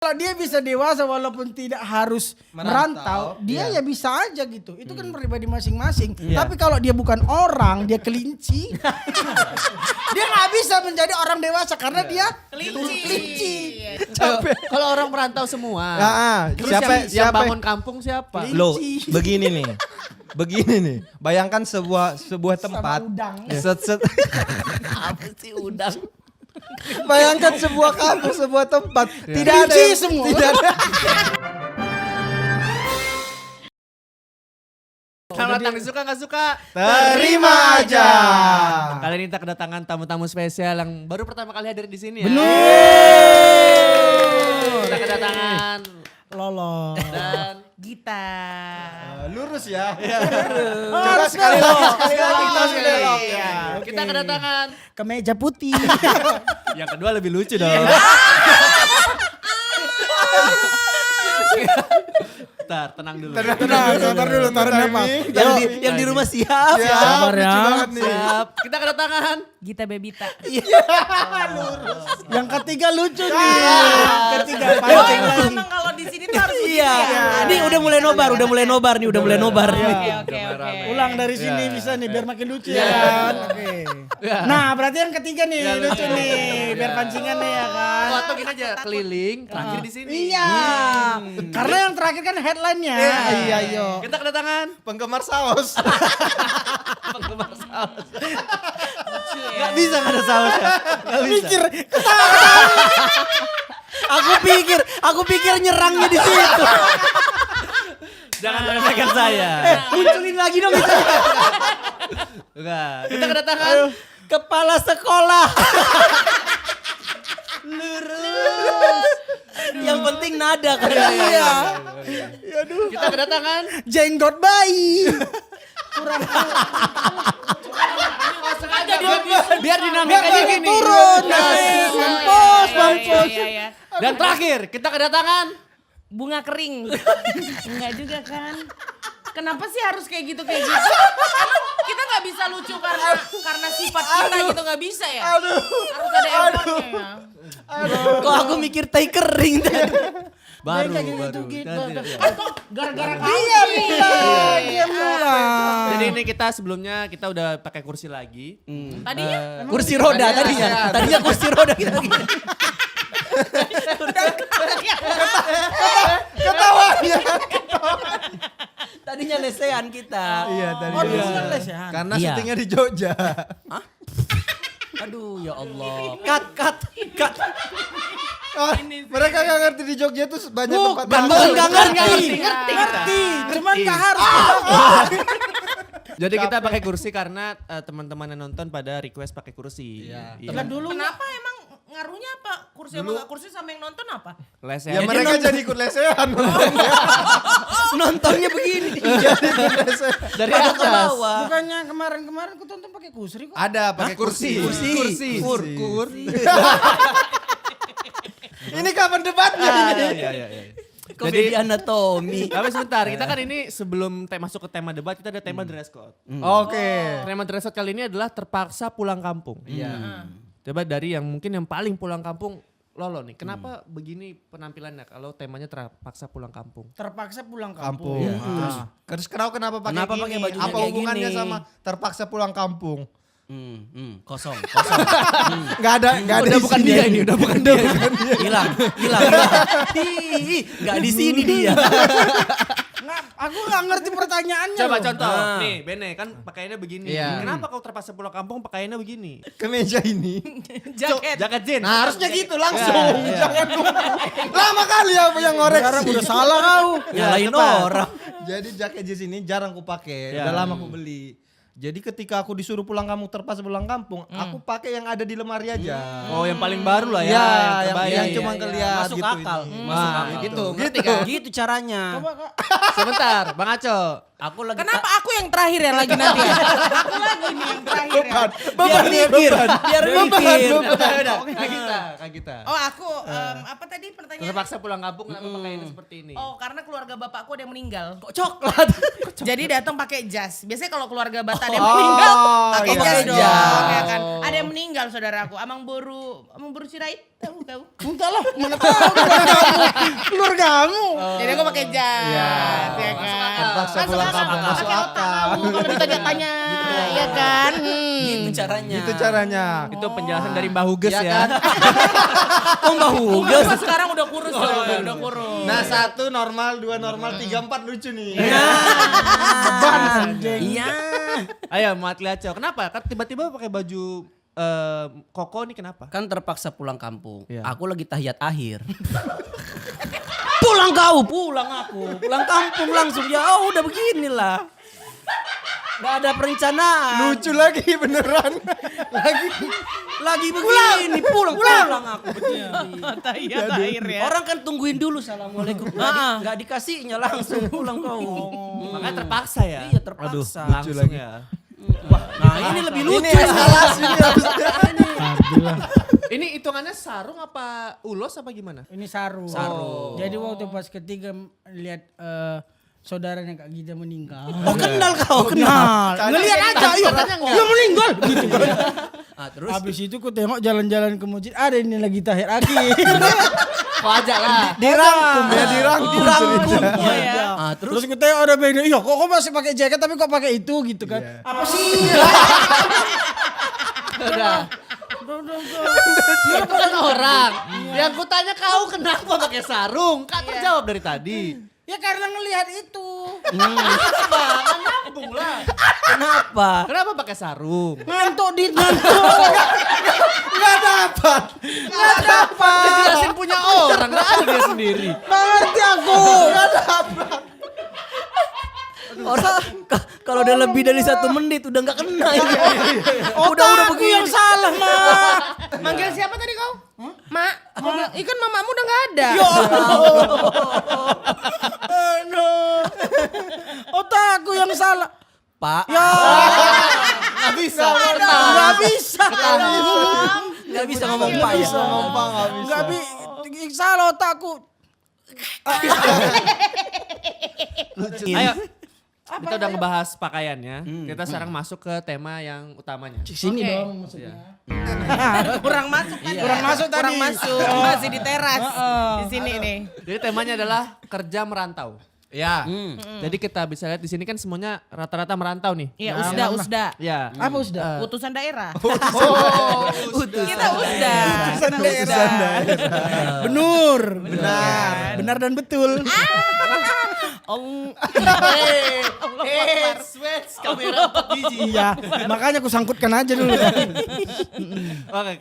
Kalau dia bisa dewasa walaupun tidak harus merantau, dia ya bisa aja gitu. Itu kan pribadi masing-masing. Tapi kalau dia bukan orang, dia kelinci. Dia nggak bisa menjadi orang dewasa karena dia kelinci. Kalau orang merantau semua. Terus Yang bangun kampung siapa? Loh, begini nih. Bayangkan sebuah tempat. Udang. Apa sih udang? Bayangkan sebuah kampung, sebuah tempat. Tidak ada Kelinci yang, semua. Tidak ada. Selamat datang, suka nggak suka? Terima aja. Kali ini kita kedatangan tamu-tamu spesial yang baru pertama kali hadir di sini ya. Bener. Kita kedatangan Lolo. dan Gita. Lurus ya. Coba sekali lagi. kita kedatangan Kemeja putih. yang kedua lebih lucu dong. Bentar, tenang dulu. Taruh nafas. Yang di rumah siap. Sabar ya. Siap. Kita kedatangan Gita Bebita. Yang ketiga lucu nih. Ketiga Oh, pancing lagi. emang kalau di sini tuh harus begitu Iya. ya. Ini udah mulai nobar nih, udah mulai nobar. Oke. Ulang dari sini bisa nih biar makin lucu ya kan. Oke. Nah, berarti yang ketiga nih lucu nih. Biar pancingan nih ya kan. Oh, atau gini aja keliling terakhir di sini. Iya. Karena yang terakhir kan headline-nya. Iya, iya. Kita kedatangan Penggemar saus. penggemar saus. Gak bisa gak ada sausnya. Gak bisa. Mikir Aku pikir nyerangnya di situ. Jangan meremehkan saya. Munculin lagi dong itu. Enggak. Kita kedatangan Kepala sekolah. Yang penting nada kan. iya. kita kedatangan Jenggot bayi. biar dinamikanya gini. Turun. Naik. Mampus. Iya. Dan terakhir kita kedatangan Bunga kering. Enggak juga kan. Kenapa sih harus kayak gitu? Emang kita nggak bisa lucu karena sifat kita gitu nggak bisa ya? Harus ada effortnya ya. Kok aku mikir tai kering tadi. baru. Gara-gara kau Iya, sih. Iya, murah. Jadi ini kita sebelumnya kita udah pakai kursi lagi. Tadinya Kursi roda tadinya. Tadinya kursi roda kita gini. Tadinya lesehan kita. Iya tadi. Oh, dulu kan lesehan. Karena Iya. syutingnya di Jogja. Aduh ya Allah. Cut. Oh, mereka gak ngerti di Jogja tuh banyak tempat Bukan makan. gak ngerti. Ngerti. Cuman gak harus. Jadi kita pakai kursi karena teman-teman yang nonton pada request pakai kursi. Iya. Kan dulu kenapa emang ngaruhnya apa? Kursi sama nggak kursi sama yang nonton apa? Lesehan. Ya mereka jadi ikut lesehan. Nontonnya begini. dari Pada ke atas. bawah. bukannya kemarin ku tonton pakai kusri kok. Ada pakai kursi. Kursi. Ini kapan debatnya ini? Iya. Komedi anatomi. Tapi sebentar, kita kan ini sebelum masuk ke tema debat, kita ada tema dress code. Oke. Tema dress code kali ini adalah terpaksa pulang kampung. Iya. Coba dari yang mungkin yang paling pulang kampung, Lolo nih. Kenapa begini penampilannya kalau temanya terpaksa pulang kampung? Terpaksa pulang Kampung. kampung. Terus kenapa pakai Kenapa gini? pakai bajunya Apa kayak hubungannya gini? sama terpaksa pulang kampung? Kosong. Gak ada Udah bukan dia ini, udah bukan dia. Hilang. Gak di sini dia. Nggak, aku nggak ngerti pertanyaannya. Coba loh. contoh, Nah. nih Bene kan pakaiannya begini. Iya. Kenapa kau terpaksa pulang kampung pakaiannya begini? Kemeja ini. Jaket jeans. Nah harusnya gitu langsung. Jangan lama kali apa yang ngorek. Sekarang udah salah kau. Nyalain tepat. orang. Jadi jaket jeans ini jarang ku pakai. Ya. Udah lama ku beli. Jadi ketika aku disuruh pulang kampung terpaksa pulang kampung, aku pakai yang ada di lemari aja. Oh yang paling baru lah ya. Ya, yang terbaik. cuma kelihatan Masuk gitu. akal. Ini. Masuk akal. Gitu, ngerti kan? Gitu caranya. Coba kak. Sebentar, Bang Aco. Aku lagi Kenapa aku yang terakhir ya lagi nanti ya? Aku lagi nih yang terakhir ya. biar mikir. Oke, kayak kita. Oh aku, apa tadi pertanyaannya? Terpaksa pulang kampung kenapa pakaiannya seperti ini? Oh karena keluarga bapakku ada yang meninggal. Kok coklat? Jadi datang pakai jas. Biasanya kalau keluarga Bata ada yang meninggal pakai jas pakai dong, jas. ya kan. Ada yang meninggal saudaraku. Amang Boru Sirait tahu kau? Enggak lah, mana tahu keluargamu. Jadi aku pakai jas, ya kan. Terpaksa Masuk pulang akal, kampung, masuk pakai otak kamu kalau ditanya-tanya, ya kan. Gitu caranya. Itu caranya. Itu penjelasan dari Mbah Huges Iya ya. kan? Oh, Mbak Huges. Mas sekarang udah kurus loh, udah kurus. Nah 1 normal, 2 normal, 3, 4 lucu nih. Beban anjing. Iya. Ayo Mat Liaco, kenapa? Kan tiba-tiba pakai baju koko nih kenapa? Kan terpaksa pulang kampung. Iya. Aku lagi tahiyat akhir. Pulang kau, pulang aku. Pulang kampung langsung. Ya udah beginilah. Gak ada perencanaan. Lucu lagi beneran. Lagi begini, pulang aku begini. Tahiyat akhir ya. Orang kan tungguin dulu assalamualaikum. Gak dikasihnya langsung pulang kau. Makanya terpaksa ya. Iya terpaksa. Langsung ya. Nah ini lebih lucu. Ini eskalasi nih harusnya. Ini hitungannya sarung apa ulos apa gimana? Ini Saru. Saru. Jadi waktu pas ketiga lihat saudaranya Kak Gita meninggal. Oh kenal kau, Kenal. Ngelihat aja, iya. Dia meninggal. Gitu. Terus Habis itu ku tengok jalan-jalan ke masjid, ada ini lagi tahir akhir. Kok aja lah. Dirangkum ya, dirangkum. Oh ya. Terus ku tengok ada beda, iya kok masih pakai jaket tapi kok pakai itu gitu kan. Apa sih? Udah. Dia bukan orang. Yang kutanya kau kenapa pakai sarung? Kan terjawab dari tadi. Ya karena ngelihat itu. Kenapa? Kan nyambung lah. kenapa? Kenapa pakai sarung? Ngantuk di ngantuk. Nggak dapat. Dijelasin punya orang, nggak ada dia sendiri. Nggak ngerti aku. Orang kalau udah lebih dari 1 menit udah nggak kena ini. Udah begini. Yang salah, Mak. Manggil siapa tadi kau? Mak. Ikan mamamu udah nggak ada. Otakku yang salah. Pak, Ya. Nggak bisa. Nggak bisa. nggak bisa ngomong Pak ya. Nggak bisa. Salah otakku. Ayo. Kita udah ngebahas pakaiannya. Kita sekarang masuk ke tema yang utamanya. Sini Oke. dong maksudnya. Kurang masuk kan? Kurang masuk tadi. Kurang masuk. Masih di teras. Di sini nih. Jadi temanya adalah kerja merantau. Ya. Jadi kita bisa lihat di sini kan semuanya rata-rata merantau nih. Iya, usda. Ya. Apa sudah? Utusan daerah. Utusan. Kita usda. Benur. Benar dan betul. Kamera 4 biji. Iya, makanya aku sangkutkan aja dulu. Oke,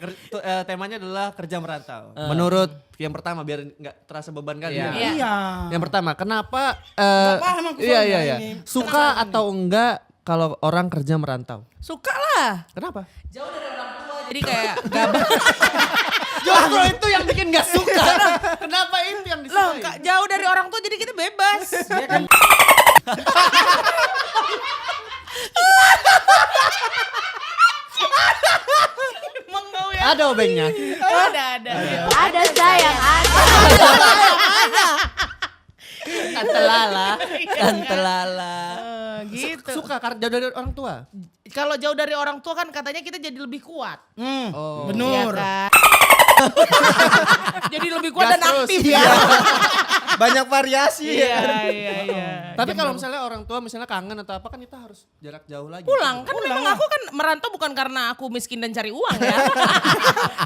temanya adalah kerja merantau. Menurut yang pertama biar nggak terasa beban kan. Iya. Iya. Yang pertama, kenapa paham aku iya soalnya iya iya. ini. Suka atau enggak kalau orang kerja merantau? Suka lah. Kenapa? Jauh dari orang tua. Jadi kayak gabah. Justru itu yang bikin nggak suka. Kenapa itu yang Loh, disukai? jauh dari orang tua jadi kita bebas. Emang kau ya? Ada obengnya. Ada. Ada sayang, ada. Tante Lala. Tante Lala. Gitu. Suka karena jauh dari orang tua. Kalau jauh dari orang tua kan katanya kita jadi lebih kuat. Oh. Benur. Iya kan? Jadi lebih kuat Gas dan terus. aktif ya. Banyak variasi ya. Iya. Tapi kalau misalnya orang tua misalnya kangen atau apa kan kita harus jarak jauh lagi. Pulang kan memang aku kan merantau bukan karena aku miskin dan cari uang ya.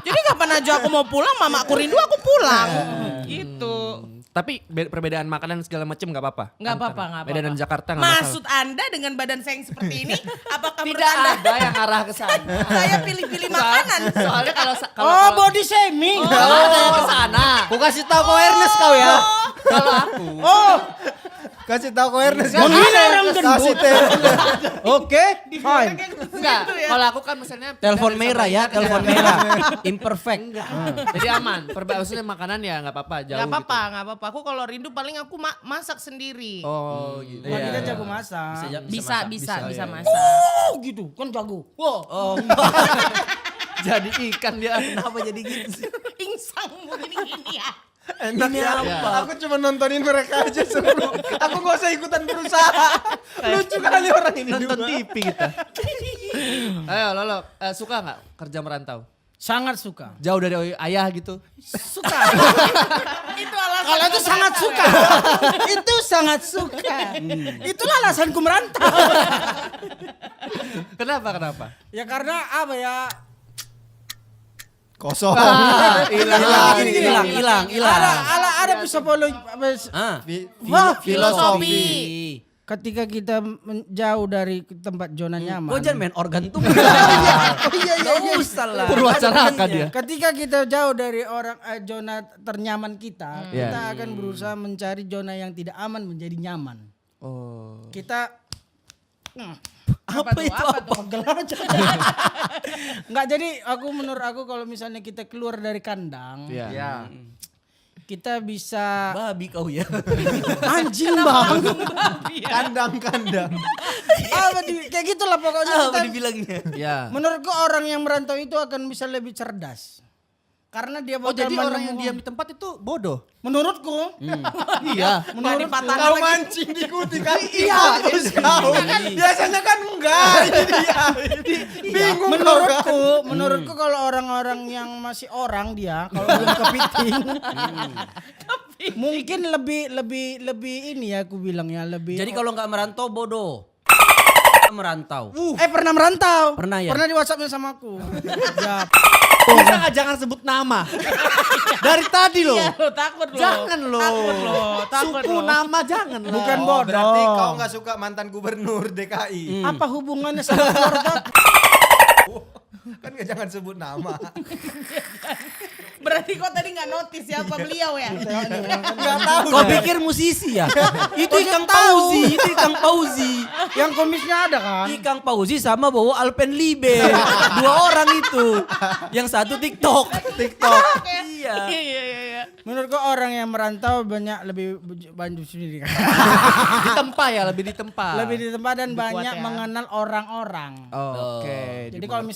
Jadi kapan aja aku mau pulang, mama aku rindu aku pulang. Gitu. Tapi perbedaan makanan segala macam nggak apa-apa. Nggak apa-apa, nggak Beda apa-apa. dan Jakarta nggak masalah. Maksud Anda dengan badan saya yang seperti ini, apakah menurut Tidak Anda ada yang arah ke sana. saya pilih-pilih makanan? Soalnya kalau Oh, body shaming. kalau ada yang ke sana. Aku kasih tahu kau awareness kau ya. Kalau aku, Oh, Kasih tahu ke Ernest. Menghina orang gendut. Kasih Oke, fine. Enggak, kalau aku kan misalnya Telepon merah ya, telepon merah. Imperfect. Jadi aman. Maksudnya makanan ya nggak apa-apa, jauh Gak apa-apa, gitu. gak apa-apa. Aku kalau rindu paling aku masak sendiri. Oh, gitu. Kalau kita jago masak. Bisa masak. Oh gitu, kan jago. Oh, Jadi ikan dia. kenapa jadi gitu sih? Insang gini-gini ya. Enak Ini ya. apa? Aku cuma nontonin mereka aja seru. Aku gak usah ikutan berusaha. Lucu kali orang ini Nonton juga. TV kita. Ayo Lolo, suka nggak kerja merantau? Sangat suka. Jauh dari ayah gitu. Suka. Itu alasan. Kalau itu sangat suka. Itu sangat suka. Itulah alasanku merantau. Kenapa? Ya karena apa ya? Kosong. Hilang. Ada psikologi. Ah, Wah, Filosofi. ketika kita jauh dari tempat zona nyaman. Kok jangan main organ tuh? iya. Gak usah lah. Perwacarakan dia. Ketika kita jauh dari zona ternyaman kita, Iya. kita akan berusaha mencari zona yang tidak aman menjadi nyaman. Oh. Kita Apa tuh? pegel aja. Enggak, jadi menurut aku kalau misalnya kita keluar dari kandang, Iya. Ya. kita bisa Babi kau ya. anjing bang. Kandang-kandang. Kayak gitulah pokoknya. Apa Kita, dibilangnya? Ya. menurutku orang yang merantau itu akan bisa lebih cerdas. Karena dia Oh, bakal jadi orang yang menemukan- diam di tempat itu bodoh. Menurutku, Iya. menurutku Kau mancing diikuti kan? Iya. Terus kau. Biasanya kan enggak. Ini dia. Bingung kau kan. menurutku kalau orang-orang yang masih orang dia, kalau belum kepiting, mungkin lebih ini ya aku bilang ya lebih. Jadi kalau nggak merantau bodoh. Merantau. Pernah merantau. Pernah ya? Pernah di WhatsApp-nya sama aku. Ya. Bisa nggak jangan sebut nama? Dari tadi loh. Iya lo takut lo. Jangan loh. Takut Suku lo. nama jangan lah. Bukan Oh, bodoh. berarti kau enggak suka mantan gubernur DKI. Apa hubungannya sama keluarga? Kan enggak jangan sebut nama. Berarti kau tadi gak notice siapa beliau ya? Enggak tahu. Kau pikir musisi ya? Itu Ikang Fauzi, itu Ikang Fauzi. Yang komisnya ada kan? Ikang Fauzi sama bawa Alpenlibe. 2 orang itu. Yang satu TikTok. Iya. Iya. Menurutku orang yang merantau lebih banyak sendiri kan. Ditempa ya, lebih ditempa. Lebih di tempat dan banyak ya. mengenal orang-orang. Oke. Jadi kalau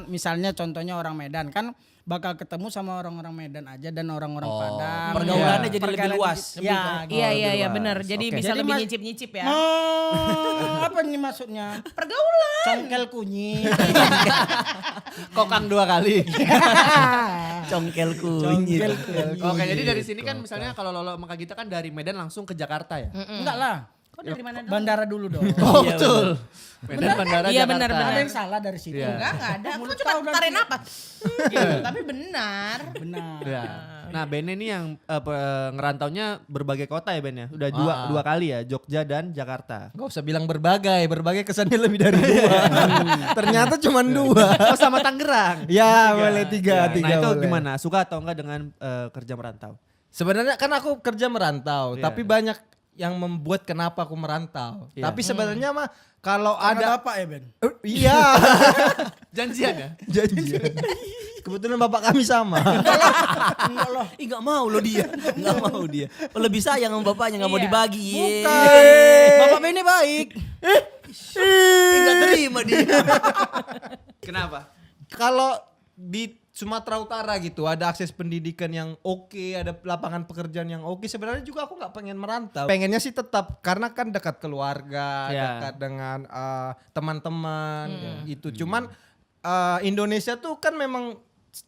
misalnya contohnya orang Medan kan bakal ketemu sama orang-orang Medan aja dan orang-orang Padang. Pergaulannya Ya. jadi lebih Pergaulan luas. Ya. Iya benar. Jadi Oke. bisa Jadi lebih mas- nyicip-nyicip ya. Apa nih maksudnya? Pergaulan. Congkel kunyit. Kokang 2 kali. Congkel kunyit. Congkel kunyit. Oke, jadi dari sini kan misalnya kalau Lolo sama Kak Gita kan dari Medan langsung ke Jakarta ya? Enggak lah. Kok dari mana dong? Bandara dulu dong. Oh, betul. Medan Bandara Iya, Jakarta. benar. Ada yang salah dari situ. Iya. Enggak ada. Aku Mulut cuma kau dan tarik sini. napas. Gitu, tapi benar. Benar. Ya. Nah, Ben ini yang ngerantaunya berbagai kota ya Ben ya? Udah dua kali ya, Jogja dan Jakarta. Enggak usah bilang berbagai kesannya lebih dari 2. Ternyata cuma 2. Oh, sama Tangerang. Ya, boleh 3. Nah, itu gimana? Suka atau enggak dengan kerja merantau? Sebenarnya kan aku kerja merantau, Iya. tapi banyak yang membuat kenapa aku merantau. Iya. Tapi sebenarnya mah kalau Ada ada apa ya Ben? iya, Janjian ya? janjian. Kebetulan bapak kami sama. Enggak loh. Ih gak mau loh dia. Gak mau dia. Lebih sayang sama bapaknya gak mau Iya. dibagi. Bukan. Bapak Beni baik. Gak terima dia. Kenapa? Kalau di Sumatera Utara gitu ada akses pendidikan yang oke, ada lapangan pekerjaan yang oke. Sebenarnya juga aku nggak pengen merantau. Pengennya sih tetap karena kan dekat keluarga, Ya. dekat dengan teman-teman itu. Cuman Indonesia tuh kan memang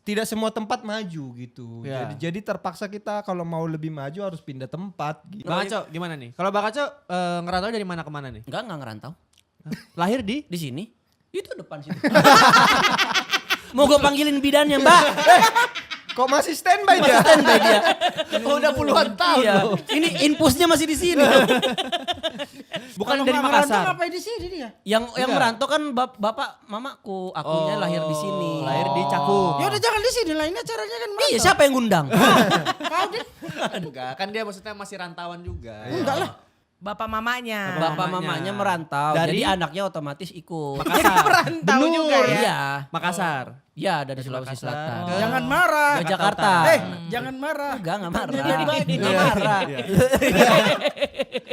tidak semua tempat maju gitu. Ya. Jadi terpaksa kita kalau mau lebih maju harus pindah tempat gitu. Bang Aco gimana nih? Kalau Bang Aco ngerantau dari mana ke mana nih? Enggak ngerantau. Lahir di? Di sini. Itu depan situ. Mau gue panggilin bidannya Mbak. Kok masih standby dia? Standby dia. Oh, udah puluhan tahun Iya. loh. Ini infusnya masih di sini. Bukan Kalau dari nggak merantau Makassar. ngapain di sini dia? Yang merantau kan bapak mamaku. Akunya lahir di sini. Lahir di Cakung. Ya udah jangan di sini lah, ini acaranya kan merantau. Iya, siapa yang ngundang? Kau deh. Enggak, kan dia maksudnya masih rantauan juga. Enggak lah. Bapak mamanya. Bapak mamanya merantau, Dari- jadi anaknya otomatis ikut. Merantau juga ya. Iya. Makassar. Iya, dari Sulawesi Makassar. Selatan. Jangan marah. Ke Jakarta. Jangan marah. Enggak marah. Dia dibagi. Enggak marah.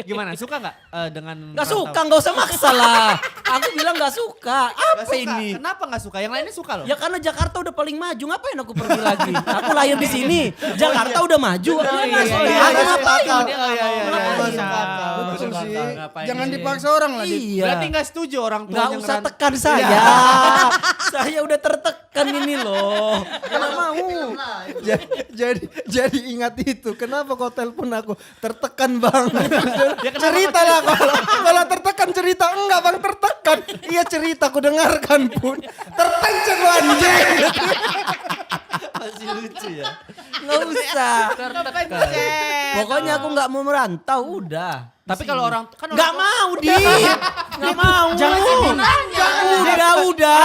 Gimana? Suka nggak dengan Enggak merantau? suka, enggak usah maksa lah. Aku bilang enggak suka. Nggak Apa suka. ini? Kenapa nggak suka? Yang lainnya suka loh. Ya karena Jakarta udah paling maju, ngapain aku pergi lagi? Aku lahir di sini. Jakarta udah maju. Aku nggak suka. Aku ngapain? Betul sih. Ngapain Jangan sih? dipaksa orang lah. Dit. Iya. Berarti nggak setuju orang tua Nggak usah tekan saya. Saya udah tertekan ini loh. Nggak mau. Jadi ingat itu. Kenapa kau telepon aku? Tertekan bang. Cerita lah kalau tertekan cerita. Enggak bang tertekan. Iya cerita aku dengarkan pun. Tertekan lu anjing. Masih lucu ya. Nggak usah. Terpencet. Pokoknya aku nggak mau merantau, udah. Tapi kalau orang kan Nggak mau, Di. Nggak mau. Udah.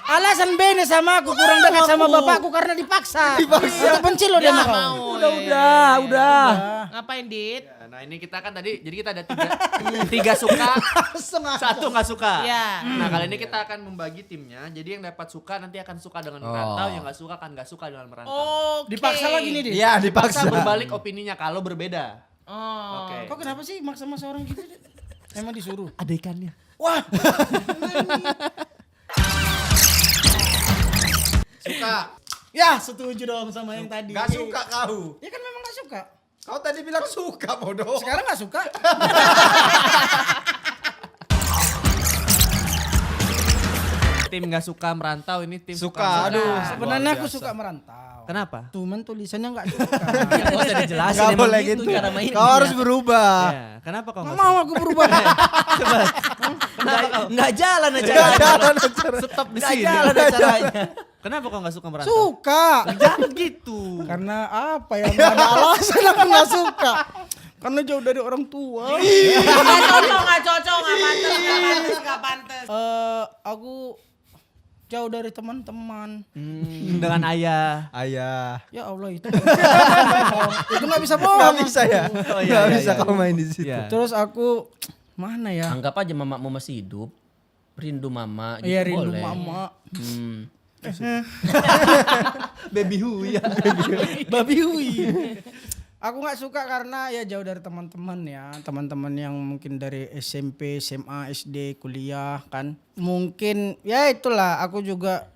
Alasan Bene sama aku kurang dekat sama bapakku karena dipaksa. Itu pencil loh dia Nggak mau. mau. Udah. Ngapain, Dit? Nah ini kita kan tadi, jadi kita ada tiga suka, satu nggak suka. Iya. Nah kali ini kita akan membagi timnya. Jadi yang dapat suka nanti akan suka dengan merantau, yang nggak suka kan nggak suka dengan merantau. Oke. Dipaksa lagi nih, Dit. Iya Kita dipaksa. berbalik opininya kalau berbeda. Oh. Oke. Kok kenapa sih maksa-maksa orang gitu? Dit? Emang disuruh. Ada ikannya. Wah. Suka. Ya setuju dong sama yang tadi. Gak suka kau. Ya kan memang gak suka. Kau tadi bilang suka bodoh. Sekarang gak suka. Tim nggak suka merantau, ini tim Suka, merantau. aduh. Sebenarnya aku biasa. suka merantau. Kenapa? Cuman tulisannya gak suka. Nggak usah dijelasin. Gak emang boleh gitu. cara mainnya. Kau harus berubah. Ya, kenapa kau Gak nggak mau aku berubah. Nggak jalan Gak acaranya. jalan acara. stop di Nggak sini? jalan acaranya. Kenapa kau nggak suka merantau? Suka. Jangan gitu. Karena apa ya? Gak ada alasan aku gak suka. Karena jauh dari orang tua. Nggak cocok, nggak pantas. Aku jauh dari teman-teman. Dengan ayah. Ayah. Ya Allah itu. Itu gak bisa bohong. Gak bisa ya? Oh, Gak iya, bisa iya. kau main di situ. Iya. Terus aku mana ya? Anggap aja mamamu masih hidup. Rindu mama. Iya gitu rindu boleh. mama. Baby Hu ya. Babi hui. Aku nggak suka karena ya jauh dari teman-teman ya, teman-teman yang mungkin dari SMP, SMA, SD, kuliah kan. Mungkin ya itulah aku juga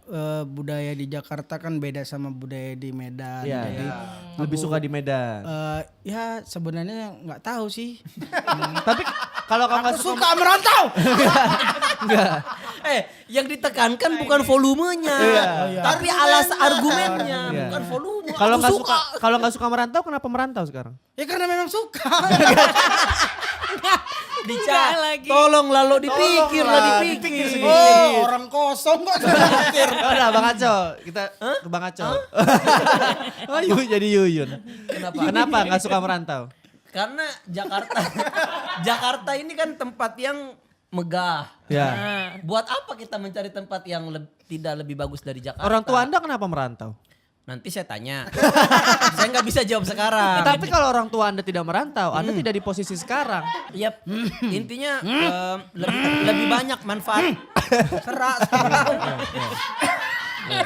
budaya di Jakarta kan beda sama budaya di Medan. Iya, Jadi lebih suka di Medan. ya sebenarnya nggak tahu sih. Tapi kalau kau nggak Aku suka merantau. Yang ditekankan bukan volumenya, tapi alas argumennya, Iya. bukan volume. kalau Aku nggak suka kalau nggak suka merantau, kenapa merantau sekarang? Ya karena memang suka. Dicat. lagi. Tolong lalu dipikir lah, dipikir. Oh, orang kosong kok mikir. Udah Bang Aco, kita ke Bang Aco. Oh, jadi Yuyun. Kenapa nggak suka merantau? Karena Jakarta ini kan tempat yang megah. Ya. Buat apa kita mencari tempat yang tidak lebih bagus dari Jakarta? Orang tua Anda kenapa merantau? Nanti saya tanya. Saya nggak bisa jawab sekarang. Tapi kalau orang tua Anda tidak merantau, Anda tidak di posisi sekarang. Yap. Intinya lebih banyak manfaat. Serak.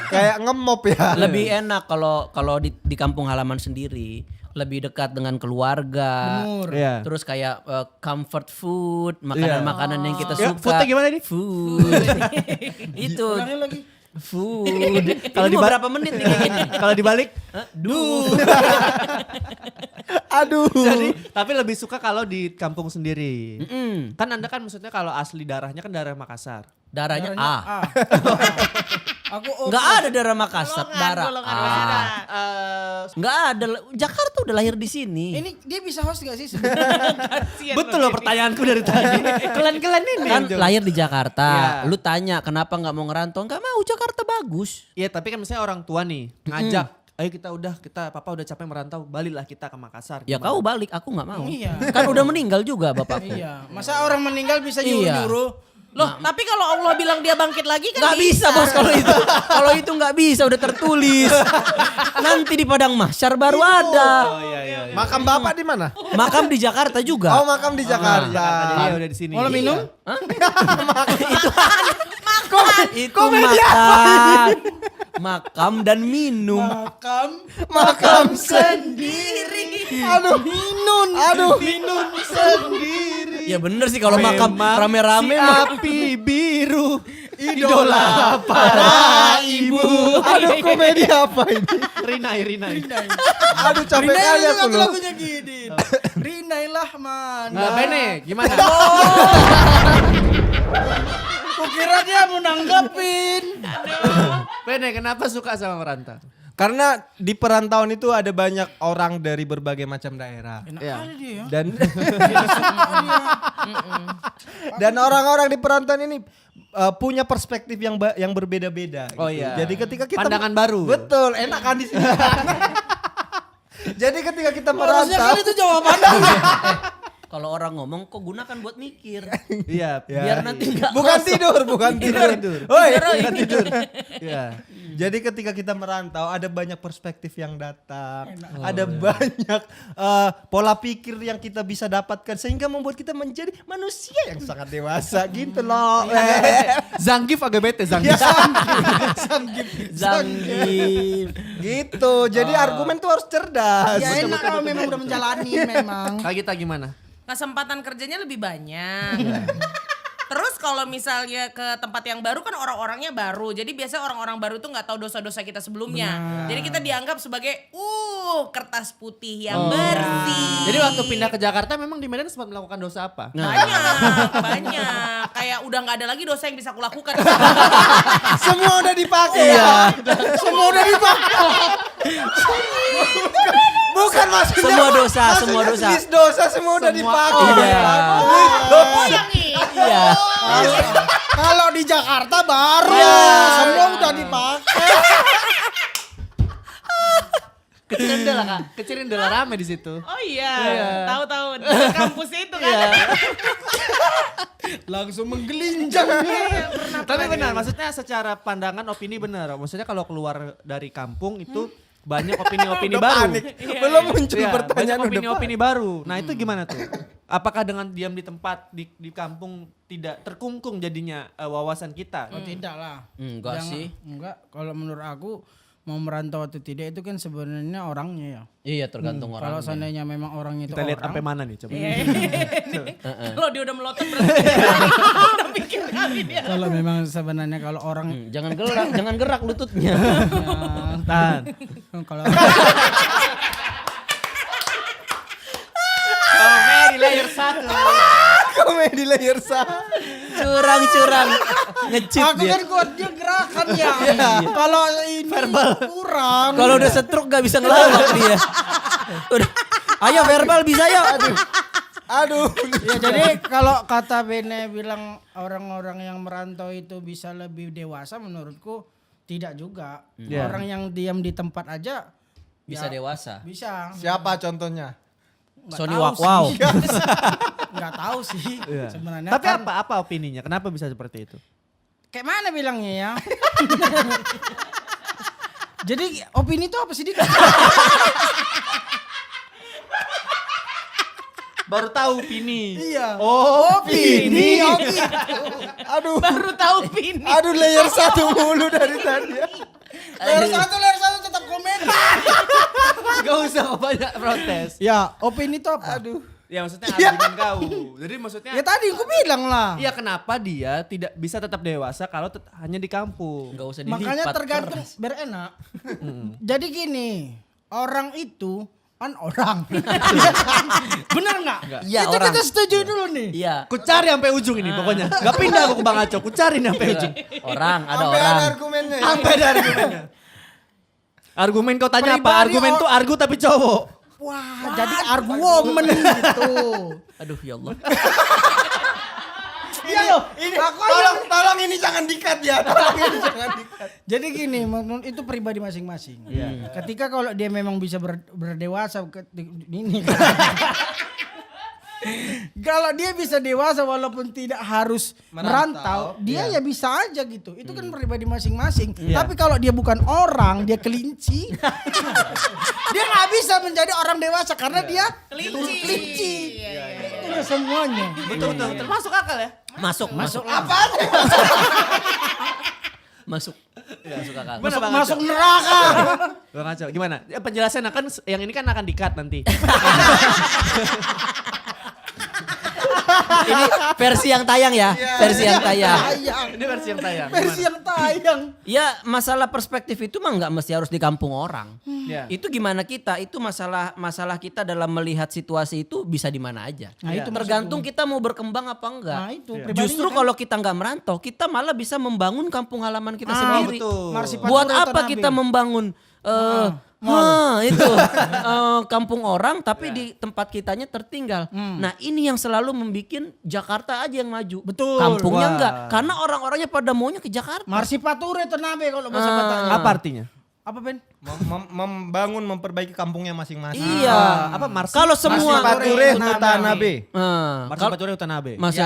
Kayak ngemop ya. Lebih enak kalau di kampung halaman sendiri, lebih dekat dengan keluarga. Iya. Terus kayak comfort food, makanan-makanan yang kita Ya, suka. foodnya gimana nih? Food. Itu. Ulangin lagi. Food. Kalau Ini mau berapa menit nih kayak gini? Kalau dibalik, Aduh. jadi tapi lebih suka kalau di kampung sendiri. Mm-mm. Kan Anda kan maksudnya kalau asli darahnya kan darah Makassar. Darahnya A. Aku Enggak ada darah Makassar, darah golongan A. darah. Enggak ada. Jakarta udah lahir di sini. ini dia bisa host gak sih? Betul loh pertanyaanku dari tadi. Kalian ini. Kan lahir di Jakarta. Iya. Lu tanya kenapa nggak mau ngerantau? Nggak mau, Jakarta bagus. Iya tapi kan misalnya orang tua nih ngajak. Ayo papa udah capek merantau, baliklah kita ke Makassar. Ya Gimana? kau balik, aku nggak mau. Iya. Kan udah meninggal juga bapakku. Iya. Masa orang meninggal bisa Iya. nyuruh-nyuruh? Loh, tapi kalau Allah bilang dia bangkit lagi kan Nggak bisa bos kalau itu. Kalau itu nggak bisa udah tertulis. Nanti di padang mahsyar baru ada. Makam bapak di mana? Makam di Jakarta juga. Oh, makam di Jakarta. Jadi udah di sini. Mau lo minum? Itu makan. Makam dan minum. Makam sendiri. Aduh, minun sendiri. Ya bener sih kalau makam rame-rame mah. Api biru, idola para ibu. Aduh, komedi apa ini? Rinai. Aduh, capek Rinai kali juga aku tuh loh. lagunya gini. Rinai lah man. Nah, Bene, gimana? Kukira dia mau nanggepin. Bene, kenapa suka sama merantau? Karena di perantauan itu ada banyak orang dari berbagai macam daerah. Enak Iya. kali dia. Dan dan orang-orang di perantauan ini punya perspektif yang berbeda-beda. Oh gitu. iya. Jadi ketika kita Pandangan baru. Betul, enak kan di sini. Jadi ketika kita Harusnya merantau, kan itu jawabannya. Kalau orang ngomong kok gunakan buat mikir. Iya. ya, Biar nanti nggak bukan kosong. tidur, bukan tidur. tidur. Oi, bukan tidur. Iya. Jadi ketika kita merantau ada banyak perspektif yang datang, ada banyak pola pikir yang kita bisa dapatkan sehingga membuat kita menjadi manusia yang sangat dewasa gitu loh. Zanggif agak bete, Zanggif. Zanggif. Gitu. Jadi argumen tuh harus cerdas. Ya enak kalau memang udah menjalani memang. Kak Gita gimana? kesempatan kerjanya lebih banyak. Terus kalau misalnya ke tempat yang baru kan orang-orangnya baru. Jadi biasanya orang-orang baru tuh nggak tahu dosa-dosa kita sebelumnya. Jadi kita dianggap sebagai kertas putih yang bersih. Jadi waktu pindah ke Jakarta memang di Medan sempat melakukan dosa apa? Banyak. Kayak udah nggak ada lagi dosa yang bisa aku lakukan. Semua udah dipakai. Iya. Semua udah dipakai. Bukan maksudnya. Semua dosa, semua maksudnya dosa. list dosa semua udah dipakai. Iya. Oh yang ini. Iya. Kalau di Jakarta baru semua udah dipakai. Kecirindel Kak, Kecirindel rame di situ. Oh iya, tahu-tahu di kampus itu kan. Langsung menggelinjang. Tapi benar, maksudnya secara pandangan opini benar. Maksudnya kalau keluar dari kampung itu banyak opini-opini Udah baru. panik. Belum muncul Iya, pertanyaan banyak udah opini-opini baru. Nah itu gimana tuh? Apakah dengan diam di tempat di kampung tidak terkungkung jadinya wawasan kita? Oh tidak lah. Enggak sih. Enggak, kalau menurut aku mau merantau atau tidak itu kan sebenarnya orangnya ya. Iya tergantung orang. Kalau seandainya memang orangnya itu Kita lihat orang. sampai mana nih coba. Kalau dia udah melotot berarti udah pikir kali dia. Kalau memang sebenarnya kalau orang Jangan gerak lututnya. Tahan. kalau Komedi layer 1. komedi layer satu. Curang. Ngecip aku dia. kan kuat dia gerakan ya. Kalau ini kurang. Kalau udah stroke gak bisa ngelawak dia. Udah. Ayo verbal bisa ya. Aduh. Ya jadi kalau kata Bene bilang orang-orang yang merantau itu bisa lebih dewasa, menurutku tidak juga. Orang yang diam di tempat aja Bisa dewasa. bisa. Siapa contohnya? Nggak Sony tahu Wow sih. Wow. Nggak tahu sih sebenarnya. Tapi kan, apa opininya? Kenapa bisa seperti itu? kayak mana bilangnya ya? Jadi opini itu apa sih Dik? Baru tahu opini. Iya. Oh, Opini. Oh gitu. Aduh. Baru tahu pin. Aduh, layer satu mulu dari tadi. Layer satu tetap komen. Gak usah banyak protes. Ya, opini itu apa? Aduh. Ya maksudnya argumen kau. Jadi maksudnya Ya tadi aku bilang lah. iya kenapa dia tidak bisa tetap dewasa kalau hanya di kampung? Enggak usah dilipat. Makanya tergantung biar enak. Jadi gini, orang itu kan orang. Bener nggak? Iya, Itu orang. kita setuju dulu nih. Iya. Ku cari sampai ujung ini pokoknya. Gak pindah aku ke Bang Aco, ku cari nih sampai ujung. Orang, ada Sampai orang. ada argumennya. ya? Sampai ada argumennya. Argumen kau tanya apa? Pribadi Argumen tuh argu tapi cowok. Wah, jadi argumen gitu. Aduh ya Allah. Iya loh. Ini tolong ini jangan dikat ya. Tolong ini jangan dikat. Jadi gini, menurut itu pribadi masing-masing. Ketika kalau dia memang bisa berdewasa ini Kalau dia bisa dewasa walaupun tidak harus merantau, dia ya bisa aja gitu. Itu kan pribadi masing-masing. Tapi kalau dia bukan orang, dia kelinci. Dia nggak bisa menjadi orang dewasa karena dia kelinci. Itu semuanya. Betul. Termasuk akal ya? Masuk. Apaan? Masuk. Ya, masuk akal. Masuk neraka. Bang Aco, gimana? Ya, penjelasan akan yang ini kan akan di-cut nanti. Ini versi yang tayang ya, versi yang tayang. Ini versi yang tayang. Versi yang tayang. Ya masalah perspektif itu mah nggak mesti harus di kampung orang. Ya. Itu gimana kita, itu masalah kita dalam melihat situasi itu bisa di mana aja. Nah, itu tergantung kita mau berkembang apa enggak. Nah, itu Justru kalau kita nggak merantau, kita malah bisa membangun kampung halaman kita sendiri. Marsipan Buat Pura apa Tanabe. kita membangun itu kampung orang tapi di tempat kitanya tertinggal. Nah ini yang selalu membuat Jakarta aja yang maju. Betul. Kampungnya enggak. Karena orang-orangnya pada maunya ke Jakarta. Marsipature Tanabe kalau bahasa Bataknya. Apa artinya? Apa Ben? Membangun, memperbaiki kampungnya masing-masing. Iya. Apa Marsi? Kalau semua Marsipature Hutanabe. Marsipature Utanabe. Masuk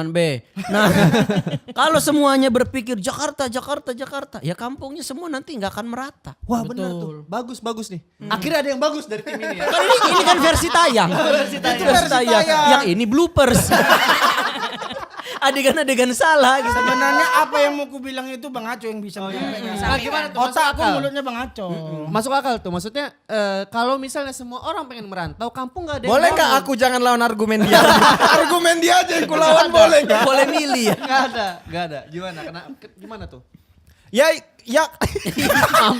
B. Nah, kalau semuanya berpikir Jakarta, ya kampungnya semua nanti nggak akan merata. Wah benar tuh. Bagus nih. Akhirnya ada yang bagus dari tim ini ya. Kan ini kan versi tayang. Itu versi tayang. Yang ini bloopers. Adegan-adegan salah gitu. Sebenarnya apa yang mau ku bilang itu Bang Aco yang bisa menyampaikan. Nah, gimana tuh? Otak Masuk aku akal? mulutnya Bang Aco. Masuk akal tuh. Maksudnya kalau misalnya semua orang pengen merantau, kampung gak ada yang Boleh nggak bangun. aku jangan lawan argumen dia? Argumen dia aja yang ku lawan boleh nggak? Boleh milih ya. Gak ada. Gimana tuh? Ya.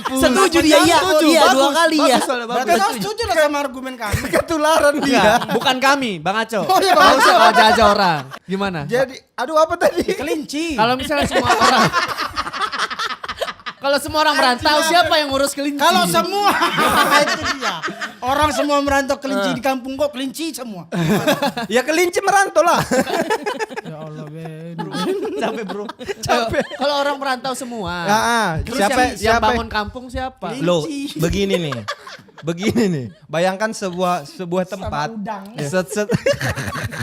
Setuju dia iya. Iya dua kali ya. Berarti kau setuju lah sama argumen kami. Ketularan dia. Bukan kami, Bang Aco. Oh iya, Nggak Bang usah aja orang. Gimana? Jadi, aduh apa tadi? Kelinci. Kalau misalnya semua orang kalau semua orang merantau, siapa yang ngurus kelinci? Kalau semua itu dia. Orang semua merantau kelinci di kampung kok kelinci semua. Ya kelinci merantau lah. Ya Allah Ben. capek bro. Kalau orang merantau semua. Terus yang Siapa? bangun kampung siapa? Loh, begini nih. Bayangkan sebuah tempat. udang.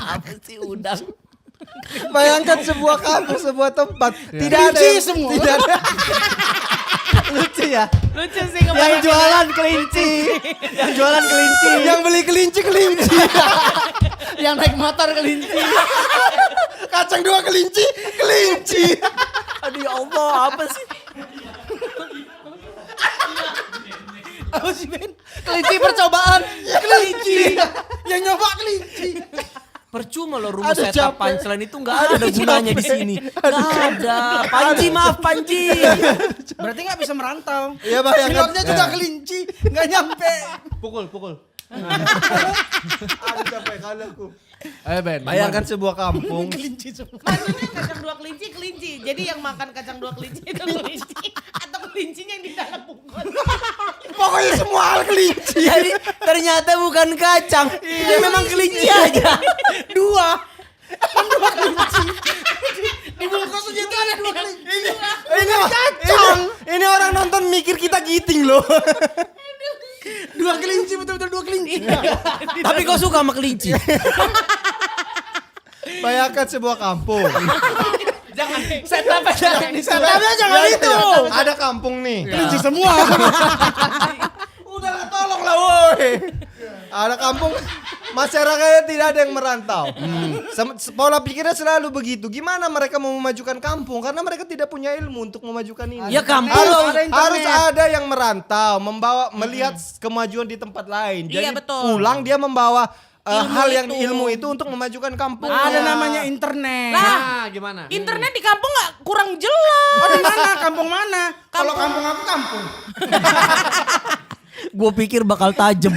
Apa sih udang? Bayangkan sebuah kampung, sebuah tempat. Tidak ada Kelinci yang, semua. Tidak ada. Lucu ya. Lucu sih kebayang. Yang jualan kelinci. Yang beli kelinci. Yang naik motor kelinci. Kacang 2 kelinci. Aduh ya Allah apa sih? Apa sih Ben? Kelinci percobaan. Kelinci. Yang nyoba kelinci. Percuma loh rumah Aduh, setup capek. punchline itu nggak ada gunanya di sini. Nggak ada. Panji maaf Panji. Berarti nggak bisa merantau. Ya bayangkan. Pilotnya juga kelinci, nggak nyampe. Pukul. Aduh capek kali aku. Ayo Ben. Bayangkan sebuah kampung. Kelinci semua. Maksudnya kacang 2 kelinci. Jadi yang makan kacang 2 kelinci itu kelinci. Atau kelincinya yang di dalam bungkus. Pokoknya semua hal kelinci. Jadi ternyata bukan kacang. Dia memang kelinci aja. Dua kelinci. Di bungkusnya itu ada 2 kelinci. Ini orang nonton mikir kita giting loh. 2 kelinci, betul-betul 2 kelinci. Tapi kau suka sama kelinci? Bayangkan sebuah kampung. Setupnya Setupnya jangan itu. Ada kampung nih. Kelinci semua. Udah tolong lah woi. Ada kampung, masyarakatnya tidak ada yang merantau. Pola pikirnya selalu begitu. Gimana mereka mau memajukan kampung? Karena mereka tidak punya ilmu untuk memajukan ini. Ya kampung. Harus ada yang merantau, melihat kemajuan di tempat lain. Jadi Iya, betul. pulang dia membawa ilmu itu untuk memajukan kampung. Ada namanya internet. Nah, gimana? Internet di kampung nggak kurang jelas. Oh, di mana? Kampung mana? Kalau kampung aku kampung. Gue pikir bakal tajem.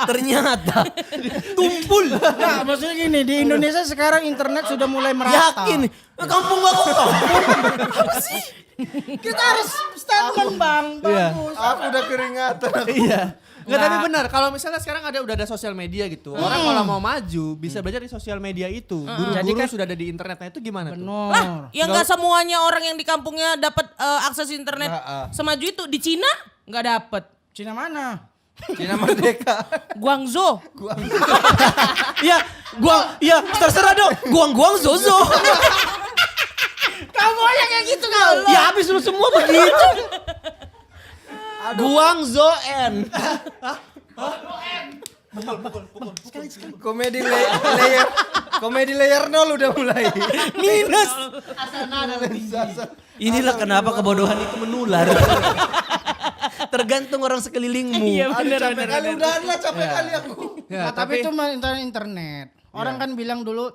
Ternyata tumpul. Nah, maksudnya gini, di Indonesia sekarang internet sudah mulai merata. Yakin kampung gak kok. Kita harus statement Bang, bagus. Aku udah keringatan. Iya. Nggak, tapi benar. Kalau misalnya sekarang udah ada sosial media gitu. Orang kalau mau maju bisa belajar di sosial media itu. Guru-guru sudah ada di internet. Nah itu gimana tuh? Benar. Ya nggak semuanya orang yang di kampungnya dapat akses internet semaju itu. Di Cina nggak dapet. Cina mana? Cina Merdeka. Guangzhou. Iya, terserah dong. Guang Zozo. Kamu aja kayak gitu kau. Ya habis lu semua begitu. Guang Zoen. Komedi layer 0 udah mulai. Minus. Inilah kenapa kebodohan itu menular. Tergantung orang sekelilingmu. Iya bener. Capek kali aku. Nah, tapi itu internet. Orang kan bilang dulu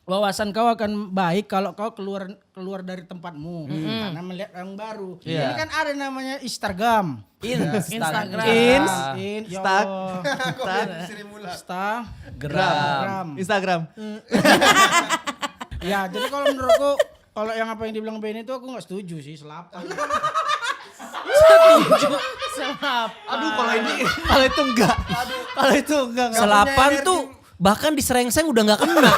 wawasan kau akan baik kalau kau keluar dari tempatmu karena melihat yang baru. Ini kan ada namanya Instagram. Instagram. Instagram. Ya, jadi kalau menurutku kalau yang apa yang dibilang Benny itu aku nggak setuju sih, selapan. Aduh kalau itu enggak. Kalau itu enggak. Selapan tuh bahkan di Serengseng udah nggak kena.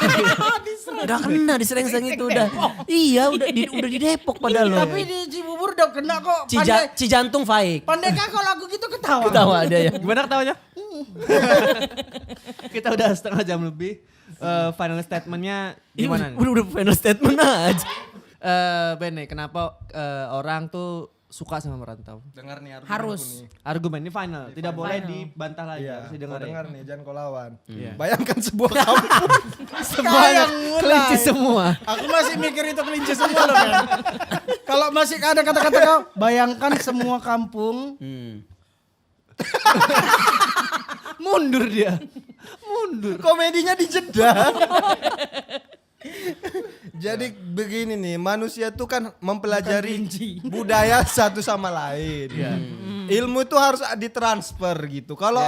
Nggak kena di Serengseng itu udah. Iya udah di Depok padahal loh. Tapi di Cibubur udah kena kok. Cijantung Faik. Pandeka kalau lagu gitu ketawa. Ketawa ada ya. Gimana ketawanya? Kita udah setengah jam lebih. Final statementnya gimana nih? Udah final statement aja. Bene, kenapa orang tuh suka sama merantau? Dengar nih Harus. Argumen ini final, tidak boleh dibantah lagi. Iya, Harus kau didengar dengar nih, jangan kau lawan. Iya. Bayangkan sebuah kampung. Semuanya Kelinci semua. Aku masih mikir itu kelinci semua loh kan. Kalau masih ada kata-kata kau, bayangkan semua kampung. Mundur dia. Mundur. Komedinya dijeda. Jadi begini nih, manusia tuh kan mempelajari budaya satu sama lain. Ilmu itu harus ditransfer gitu. Kalau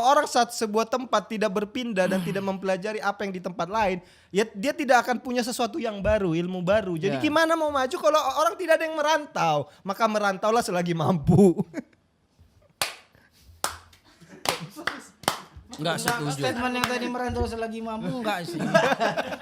orang sebuah tempat tidak berpindah dan tidak mempelajari apa yang di tempat lain, ya dia tidak akan punya sesuatu yang baru, ilmu baru. Jadi gimana mau maju kalau orang tidak ada yang merantau? Maka merantaulah selagi mampu. Enggak setuju. Statement yang tadi merantau selagi mampu enggak sih?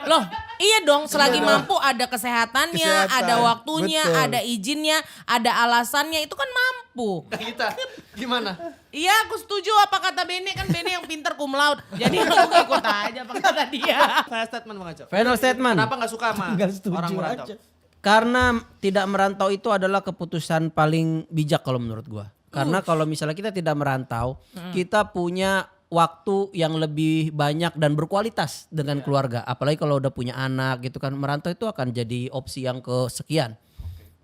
Loh, iya dong selagi mampu ada kesehatannya, Kesehatan, ada waktunya, betul. ada izinnya, ada alasannya, itu kan mampu. Kita gimana? Iya aku setuju apa kata Bene, kan Bene yang pinter cum laude. Jadi aku ikut aja apa kata dia. Saya statement Bang Aco. Final statement. Kenapa gak suka sama orang merantau? Karena tidak merantau itu adalah keputusan paling bijak kalau menurut gua. Karena kalau misalnya kita tidak merantau, kita punya waktu yang lebih banyak dan berkualitas dengan keluarga. Apalagi kalau udah punya anak gitu kan. Merantau itu akan jadi opsi yang kesekian.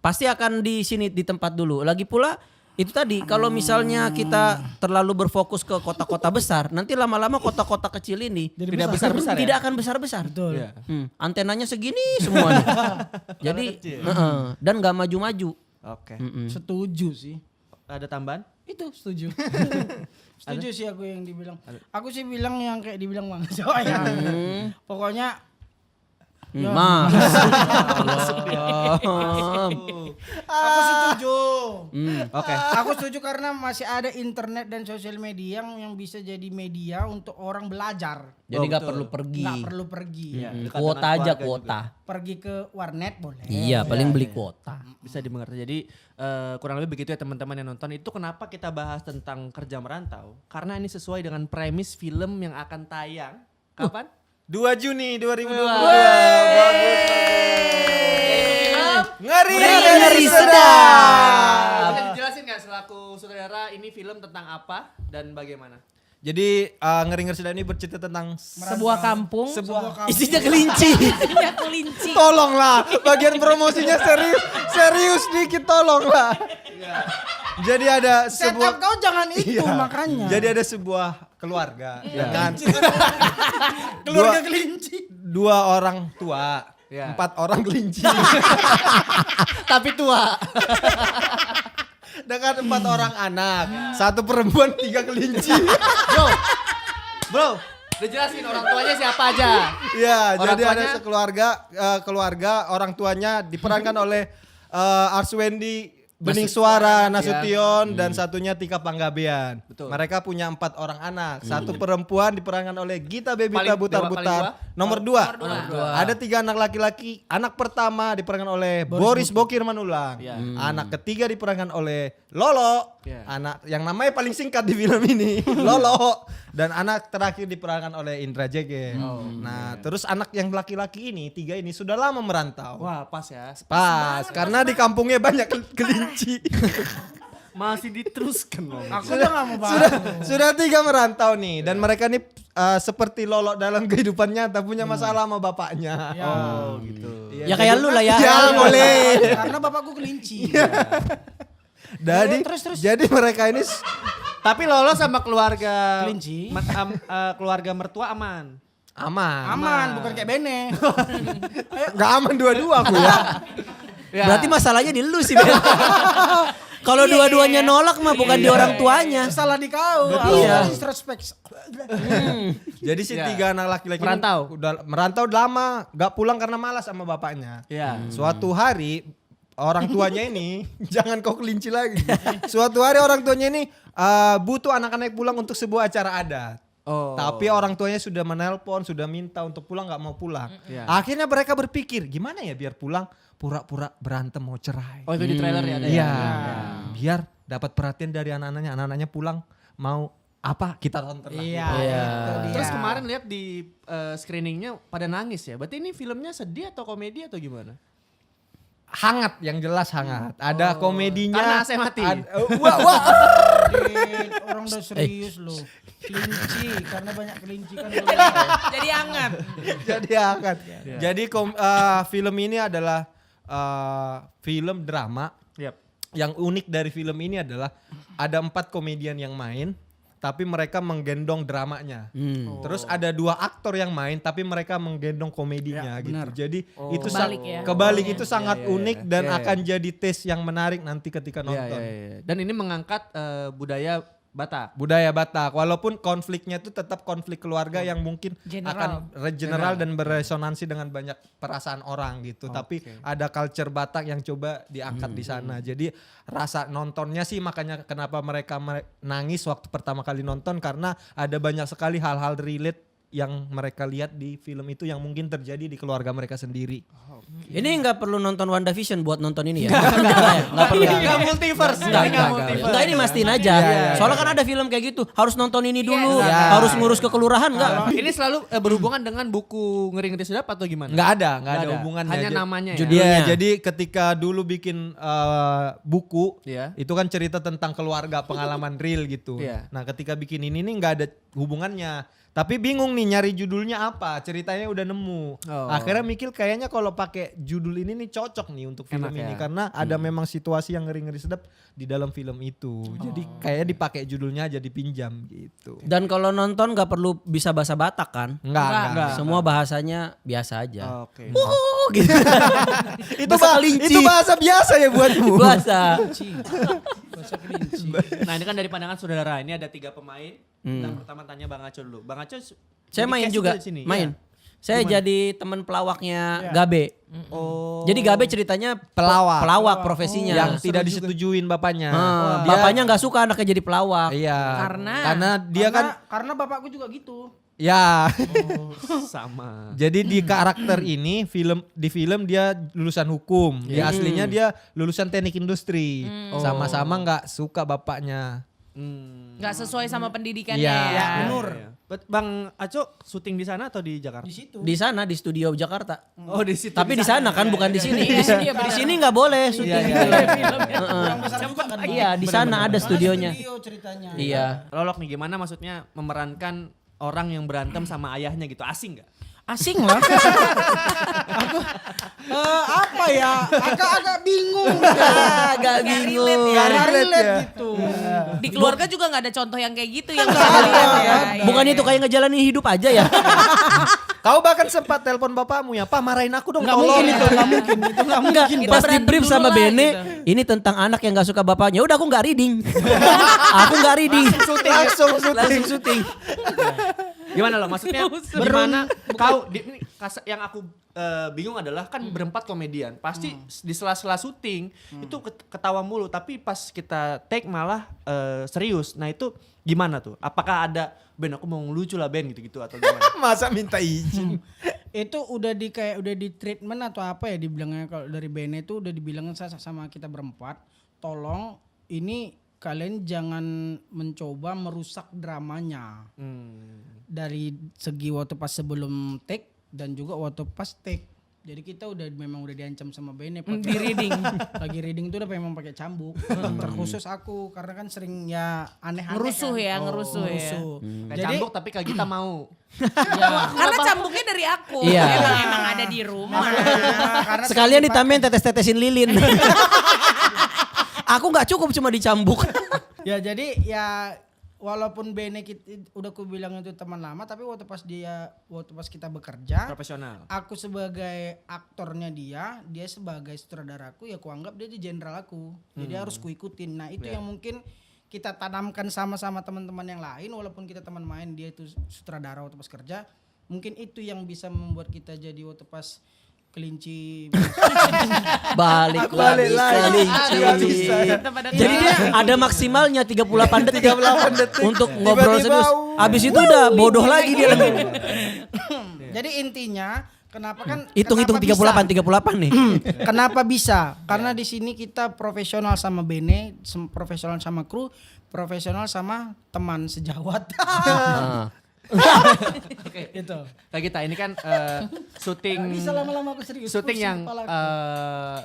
Pasti akan di sini di tempat dulu. Lagi pula itu tadi kalau misalnya kita terlalu berfokus ke kota-kota besar, nanti lama-lama kota-kota kecil ini Tidak besar-besar tidak akan besar-besar. Betul. Iya. Antenanya segini semuanya. Jadi dan nggak maju-maju. Oke. Setuju sih. Ada tambahan? Itu setuju. Setuju sih aku yang dibilang. Aku sih bilang yang kayak dibilang Bang Jawa ya. Pokoknya Mas. aku setuju. Oke. Aku setuju karena masih ada internet dan sosial media yang bisa jadi media untuk orang belajar. Jadi nggak betul. perlu pergi. Nggak perlu pergi. Dekat Kuota dengan aja keluarga kuota. Pergi ke warnet boleh. Iya, paling beli kuota. Bisa dimengerti. Jadi kurang lebih begitu ya teman-teman yang nonton. Itu kenapa kita bahas tentang kerja merantau? Karena ini sesuai dengan premis film yang akan tayang. Kapan? 2 Juni 2022. Ngeri sedap. Bisa dijelasin nggak selaku sutradara ini film tentang apa dan bagaimana? Jadi Ngeri Sedap ini bercerita tentang Sebuah kampung, Isinya kelinci. isinya kelinci. tolonglah bagian promosinya serius dikit tolonglah. Jadi ada Setup sebuah kau jangan itu makanya. Jadi ada sebuah keluarga dengan keluarga kelinci. 2 orang tua, Ya. 4 orang kelinci. Tapi tua. Dengan 4 orang anak, 1 perempuan 3 kelinci. Bro, udah jelasin orang tuanya siapa aja. Iya, Orang jadi ada tuanya? sekeluarga keluarga orang tuanya diperankan oleh Arswendi Bening Suara Nasution dan satunya Tika Panggabean. Mereka punya 4 orang anak. Satu perempuan diperankan oleh Gita Bebita Paling Butar-Butar. Nomor 2. Ada 3 anak laki-laki. Anak pertama diperankan oleh Boris Bokir Manulang. Anak ketiga diperankan oleh Lolo. Anak yang namanya paling singkat di film ini, Lolo. Dan anak terakhir diperankan oleh Indra Jege. Nah, terus anak yang laki-laki ini 3 ini sudah lama merantau. Wah, pas ya. Pas, karena di kampungnya banyak kelinci. Masih diteruskan loh. Aku udah gak mau bahas. Sudah 3 merantau nih, dan mereka nih seperti Lolo dalam kehidupan nyata punya masalah sama bapaknya. Oh, gitu. Ya kayak lu lah ya. Ya boleh. Karena bapakku kelinci. Jadi mereka ini Tapi Lolo sama keluarga Kelinci. keluarga mertua aman. Aman, bukan kayak Bene. nggak aman dua-dua aku ya. Ya. Berarti masalahnya di lu sih, Ben. Kalau dua-duanya nolak mah bukan di orang tuanya. Salah di kau. Iya. Disrespect. Jadi si 3 anak laki-laki ini Merantau. udah merantau lama, nggak pulang karena malas sama bapaknya. Iya. Suatu hari orang tuanya ini jangan kau kelinci lagi. Suatu hari orang tuanya ini butuh anak-anak pulang untuk sebuah acara adat. Oh. Tapi orang tuanya sudah menelpon, sudah minta untuk pulang, nggak mau pulang. Iya. Akhirnya mereka berpikir gimana ya biar pulang, pura-pura berantem mau cerai. Oh, itu di trailer ya ada Iya, ya. biar dapat perhatian dari anak-anaknya pulang mau apa kita tonton lah. Iya. Terus kemarin lihat di screeningnya pada nangis ya. Berarti ini filmnya sedih atau komedi atau gimana? Hangat, yang jelas hangat. Ada komedinya. Karena AC mati. Wah. Orang udah serius loh. Kelinci, karena banyak kelinci kan. Jadi hangat. Jadi hangat. Jadi film ini adalah film drama. Yap. Yang unik dari film ini adalah ada 4 komedian yang main, tapi mereka menggendong dramanya. Terus ada 2 aktor yang main, tapi mereka menggendong komedinya gitu. Jadi itu Kebalik ya. kebalik itu sangat unik dan akan jadi tes yang menarik nanti ketika Iya, nonton. iya. Dan ini mengangkat budaya Batak. Budaya Batak, walaupun konfliknya itu tetap konflik keluarga yang mungkin General. akan general dan beresonansi dengan banyak perasaan orang gitu. Tapi ada culture Batak yang coba diangkat di sana. Jadi rasa nontonnya sih makanya kenapa mereka nangis waktu pertama kali nonton, karena ada banyak sekali hal-hal relate yang mereka lihat di film itu yang mungkin terjadi di keluarga mereka sendiri. Ini nggak perlu nonton WandaVision buat nonton ini ya? Nggak perlu. Enggak multiverse. Enggak, ini mastiin aja. Soalnya kan ada film kayak gitu, harus nonton ini dulu, harus ngurus ke kelurahan enggak? Ini selalu berhubungan dengan buku Ngeri Ngeri Sedap atau gimana? Nggak ada hubungannya. Hanya namanya ya. Judulnya. Jadi ketika dulu bikin buku, Iya. itu kan cerita tentang keluarga, pengalaman real gitu. Iya. Nah ketika bikin ini nih nggak ada hubungannya. Tapi bingung nih nyari judulnya apa, ceritanya udah nemu. Akhirnya mikir kayaknya kalau pakai judul ini nih cocok nih untuk film Enak ini. ya. Karena ada memang situasi yang ngeri-ngeri sedap di dalam film itu. Jadi kayaknya dipakai judulnya aja dipinjam gitu. Dan kalau nonton nggak perlu bisa bahasa Batak kan? Enggak. Semua bahasanya biasa aja. Oke. Gitu. Itu bahasa biasa ya buatmu. Bahasa. Nah ini kan dari pandangan saudara, ini ada 3 pemain. Yang pertama tanya Bang Aco dulu. Bang Aco Saya main juga, di sini. main. Ya. Saya jadi teman pelawaknya Gabe. Oh. Jadi Gabe ceritanya pelawak profesinya. Yang tidak disetujuin bapaknya. Bapaknya nggak suka anaknya jadi pelawak. Iya. Karena dia kan Karena bapakku juga gitu. ya. Sama. Jadi di karakter ini di film dia lulusan hukum. Di aslinya dia lulusan teknik industri. Sama-sama nggak suka bapaknya. nggak sesuai sama pendidikannya Iya. ya. Benar. Bang Aco syuting di sana atau di Jakarta? Di situ. Di sana di studio Jakarta. Oh di situ. Tapi di sana kan bukan di sini. Iya, Di sini nggak boleh syuting. Yang besar juga kan. Iya, di sana ada studionya. Studio ceritanya. Iya. Lolok nih gimana maksudnya memerankan orang yang berantem sama ayahnya gitu, asing gak? Asing lah. Aku apa ya? Agak bingung. Agak bingung. Gak relate gitu. Di keluarga juga nggak ada contoh yang kayak gitu yang Nggak bisa ada. dilihat ya. Bukan itu kayak ngejalanin hidup aja ya? Kau bahkan sempat telepon bapakmu ya, Pak marahin aku dong. Nggak tolong." mungkin itu, nggak mungkin. Itu nggak Enggak, mungkin. pas di berantem brief dulu sama lah, Bene, gitu. ini tentang anak yang gak suka bapaknya. Udah aku gak reading. Aku gak reading. Langsung syuting. Langsung syuting. Gimana loh maksudnya gimana kau yang aku bingung adalah kan berempat komedian. Pasti di sela-sela syuting itu ketawa mulu, tapi pas kita take malah serius. Nah itu gimana tuh? Apakah ada Ben aku mau ngelucu lah Ben gitu-gitu atau gimana? Masa minta izin? Itu udah di treatment atau apa ya dibilangnya, kalau dari Bene itu udah dibilangin sama kita berempat, tolong ini kalian jangan mencoba merusak dramanya. Dari segi waktu pas sebelum take dan juga waktu pas take. Jadi kita memang udah diancam sama Bene Di reading. lagi reading itu udah memang pakai cambuk. Terkhusus aku karena kan sering ya aneh-aneh Ngerusuh kan. ya, ngerusuh ya. Kayak Jadi cambuk tapi Kak Gita mau. Karena cambuknya dari aku. Iya. Emang ada di rumah. karena Sekalian ditambahin tetes-tetesin lilin. Aku nggak cukup cuma dicambuk. ya jadi ya walaupun Bene udah aku bilang itu teman lama, tapi waktu pas kita bekerja, Profesional. aku sebagai aktornya dia sebagai sutradaraku, ya aku anggap dia di jenderal aku. Jadi harus kuikutin. Nah, itu yang mungkin kita tanamkan sama-sama teman-teman yang lain, walaupun kita teman main, dia itu sutradara waktu pas kerja. Mungkin itu yang bisa membuat kita jadi waktu pas kelinci Balik lagi kelinci. Jadi dia ada maksimalnya 38 detik. Untuk ngobrol serius. Abis itu udah bodoh lagi dia lagi. Jadi intinya kenapa kan Hitung-hitung kenapa 38 nih. Kenapa bisa? Karena di sini kita profesional sama Bene, profesional sama kru, profesional sama teman sejawat. Oke. Itu. Kak Gita ini kan syuting Bisa lama-lama aku serius. syuting pusing yang kepala aku.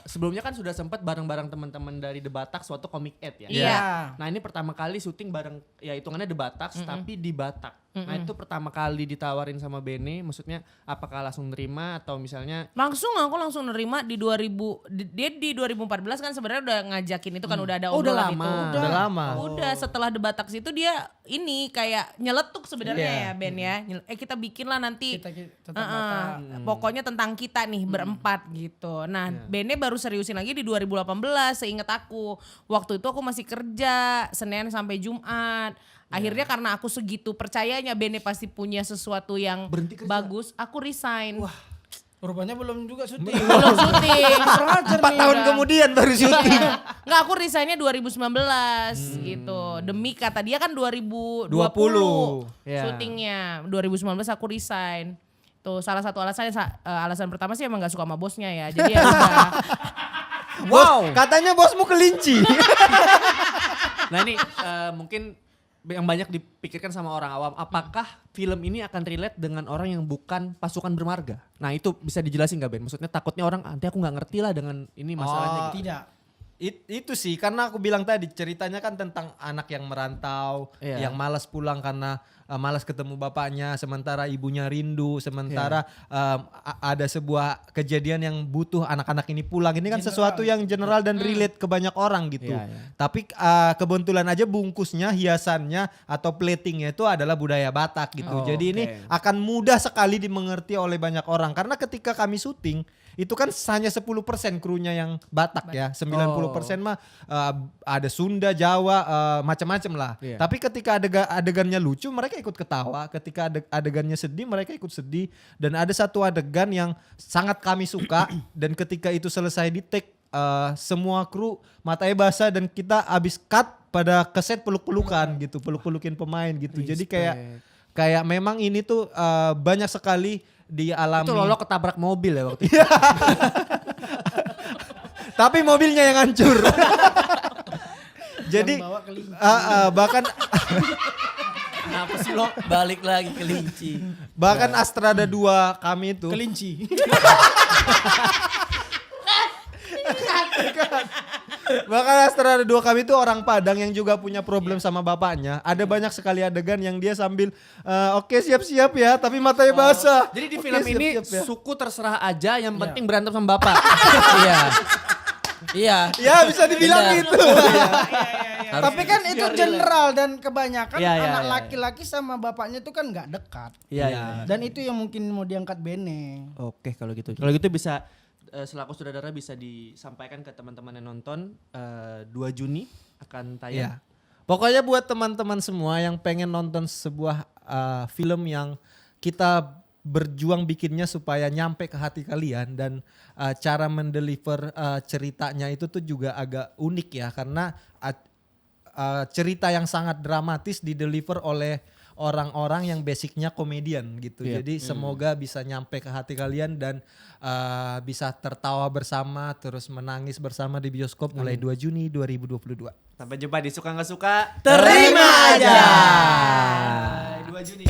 sebelumnya kan sudah sempat bareng-bareng teman-teman dari The Batak suatu Comic Ed ya. Iya. Nah ini pertama kali syuting bareng ya hitungannya The Batak tapi di Batak. Nah itu pertama kali ditawarin sama Bene, maksudnya apakah langsung nerima atau misalnya Langsung aku langsung nerima di 2014 kan sebenarnya udah ngajakin itu kan udah ada Oh, udah obrolan lama. itu. Udah lama. Udah setelah The Batak itu dia ini kayak nyeletuk sebenarnya ya Ben ya. Kita bikin lah nanti. Kita tetap Batak. Pokoknya tentang kita nih berempat gitu. Nah, Bene baru seriusin lagi di 2018 seingat aku. Waktu itu aku masih kerja Senin sampai Jumat. Akhirnya karena aku segitu percayanya Bene pasti punya sesuatu yang bagus, aku resign. Wah, Rupanya belum juga syuting. belum syuting. 4 tahun kemudian baru syuting. Nggak, aku resignnya 2019 gitu. Demi kata dia kan 2020 Ya. syutingnya. 2019 aku resign. Tuh salah satu alasannya alasan pertama sih emang gak suka sama bosnya ya. Jadi ya udah. Wow, katanya bosmu kelinci. Nah ini mungkin yang banyak dipikirkan sama orang awam, apakah film ini akan relate dengan orang yang bukan pasukan bermarga? Nah itu bisa dijelasin gak Ben? Maksudnya takutnya orang nanti aku gak ngerti lah dengan ini masalahnya. Gitu. Tidak. Itu sih karena aku bilang tadi ceritanya kan tentang anak yang merantau, Iya. yang malas pulang karena malas ketemu bapaknya, sementara ibunya rindu, sementara ada sebuah kejadian yang butuh anak-anak ini pulang. Ini kan sesuatu yang general dan relate ke banyak orang gitu. Iya, iya. Tapi kebetulan aja bungkusnya, hiasannya atau platingnya itu adalah budaya Batak gitu. Jadi ini akan mudah sekali dimengerti oleh banyak orang karena ketika kami syuting itu kan hanya 10% krunya yang Batak ya. 90% mah ada Sunda, Jawa, macam-macam lah. Iya. Tapi ketika adegannya lucu mereka ikut ketawa, ketika adegannya sedih mereka ikut sedih, dan ada satu adegan yang sangat kami suka dan ketika itu selesai di take semua kru matanya basah dan kita abis cut pada keset peluk-pelukan gitu, peluk-pelukin pemain gitu. Jadi kayak memang ini tuh banyak sekali dialami. Itu Lolo ketabrak mobil ya waktu itu. Tapi mobilnya yang hancur. Jadi bawa kelinci. bahkan Kenapa sih lo? Balik lagi kelinci. bahkan Astrada 2 kami itu Kelinci. bahkan Astrada 2 kami itu orang Padang yang juga punya problem sama bapaknya. Ada banyak sekali adegan yang dia sambil oke siap-siap ya, tapi matanya basah. Jadi di Oke, film ini siap-siap ya. suku terserah aja, yang penting berantem sama bapak. Iya. Iya. Ya bisa dibilang Benar. gitu. Tapi kan itu general dan kebanyakan Iya, iya, anak iya. laki-laki sama bapaknya itu kan nggak dekat. Iya. Dan itu yang mungkin mau diangkat Bene. Oke kalau gitu. Kalau gitu bisa selaku saudara bisa disampaikan ke teman-teman yang nonton 2 Juni akan tayang. Ya. Pokoknya buat teman-teman semua yang pengen nonton sebuah film yang kita berjuang bikinnya supaya nyampe ke hati kalian dan cara mendeliver ceritanya itu tuh juga agak unik ya karena cerita yang sangat dramatis dideliver oleh orang-orang yang basicnya komedian gitu. Jadi semoga bisa nyampe ke hati kalian dan bisa tertawa bersama terus menangis bersama di bioskop mulai 2 Juni 2022. Sampai jumpa di Suka Nggak Suka. Terima aja. 2 Juni.